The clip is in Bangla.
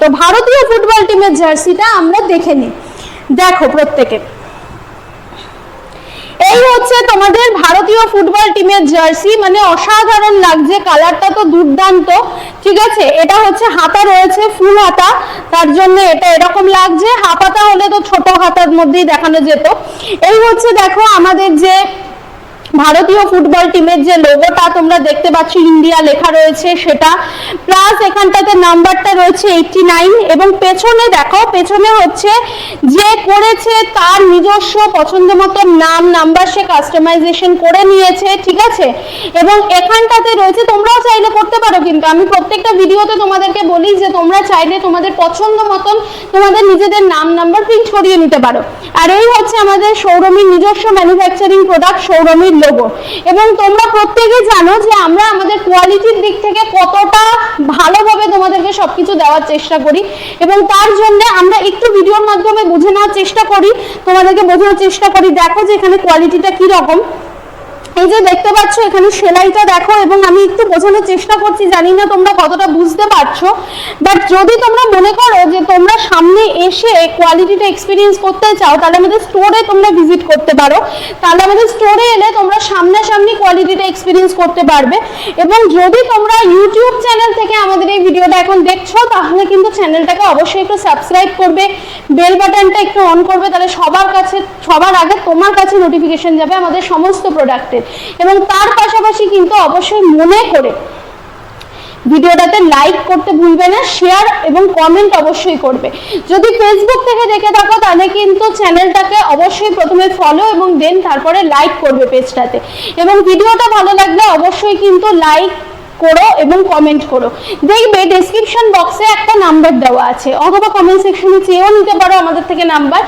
তো ভারতীয় ফুটবল টিমের জার্সিটা আমরা দেখে নিই। দেখো প্রত্যেকে, এই হচ্ছে তোমাদের ভারতীয় ফুটবল টিমের জার্সি, মানে অসাধারণ লাগছে, কালারটা তো দুর্দান্ত, ঠিক আছে। এটা হচ্ছে হাতা রয়েছে, ফুল হাতা, তার জন্য এটা এরকম লাগছে। হাফ হাতা হলে তো ছোট হাতার মধ্যেই দেখানো যেত। এই হচ্ছে দেখো আমাদের যে ভারতীয় ফুটবল টিমের যে লোগোটা তোমরা দেখতে পাচ্ছ, ইন্ডিয়া লেখা রয়েছে সেটা, প্লাস এখানটাতে নাম্বারটা রয়েছে 89। এবং পেছনে দেখো, পেছনে হচ্ছে যে করেছে তার নিজস্ব পছন্দ মতো নাম নাম্বার সে কাস্টমাইজেশন করে নিয়েছে, ঠিক আছে। এবং এখানটাতে রয়েছে, তোমরাও চাইলে করতে পারো, কিন্তু আমি প্রত্যেকটা ভিডিওতে তোমাদেরকে বলি যে তোমরা চাইলে তোমাদের পছন্দ মতন তোমাদের নিজেদের নাম নাম্বার প্রিন্ট করিয়ে নিতে পারো। আর এই হচ্ছে আমাদের সৌরমীর নিজস্ব ম্যানুফ্যাকচারিং প্রোডাক্ট, সৌরমীর লোগো। এবং তোমরা প্রত্যেকে জানো যে আমরা আমাদের কোয়ালিটির দিক থেকে কতটা ভালোভাবে তোমাদেরকে সবকিছু দেওয়ার চেষ্টা করি, এবং তার জন্য আমরা একটু ভিডিওর মাধ্যমে বুঝে নেওয়ার চেষ্টা করি, তোমাদেরকে বোঝানোর চেষ্টা করি। দেখো যে এখানে কোয়ালিটিটা কি রকম, এই যে দেখতে পাচ্ছ এখানে সেলাইটা দেখো, এবং আমি একটু বোঝানোর চেষ্টা করছি, জানি না তোমরা কতটা বুঝতে পারছো, বাট যদি তোমরা মনে করো যে তোমরা সামনে এসে কোয়ালিটিটা এক্সপিরিয়েন্স করতে চাও, তাহলে আমাদের স্টোরে তোমরা ভিজিট করতে পারো। তাহলে আমাদের স্টোরে এলে তোমরা সামনাসামনি কোয়ালিটিটা এক্সপিরিয়েন্স করতে পারবে। এবং যদি তোমরা ইউটিউব চ্যানেল থেকে আমাদের এই ভিডিওটা এখন দেখছো, তাহলে কিন্তু চ্যানেলটাকে অবশ্যই একটু সাবস্ক্রাইব করবে, বেল বাটনটা একটু অন করবে, তাহলে সবার আগে তোমার কাছে নোটিফিকেশন যাবে আমাদের সমস্ত প্রোডাক্টের। এবং তার পাশাপাশি কিন্তু অবশ্যই মনে করে ভিডিওটাতে লাইক করতে ভুলবে না, শেয়ার এবং কমেন্ট অবশ্যই করবে। যদি ফেসবুক থেকে দেখে থাকো তাহলে কিন্তু চ্যানেলটাকে অবশ্যই প্রথমে ফলো এবং দেন তারপরে লাইক করবে পেজটাতে। এবং ভিডিওটা ভালো লাগলে অবশ্যই কিন্তু লাইক করো এবং কমেন্ট করো। দেখবে ডেসক্রিপশন বক্সে একটা নাম্বার দেওয়া আছে, অথবা কমেন্ট সেকশনে চেয়েও নিতে পারো আমাদের থেকে নাম্বার।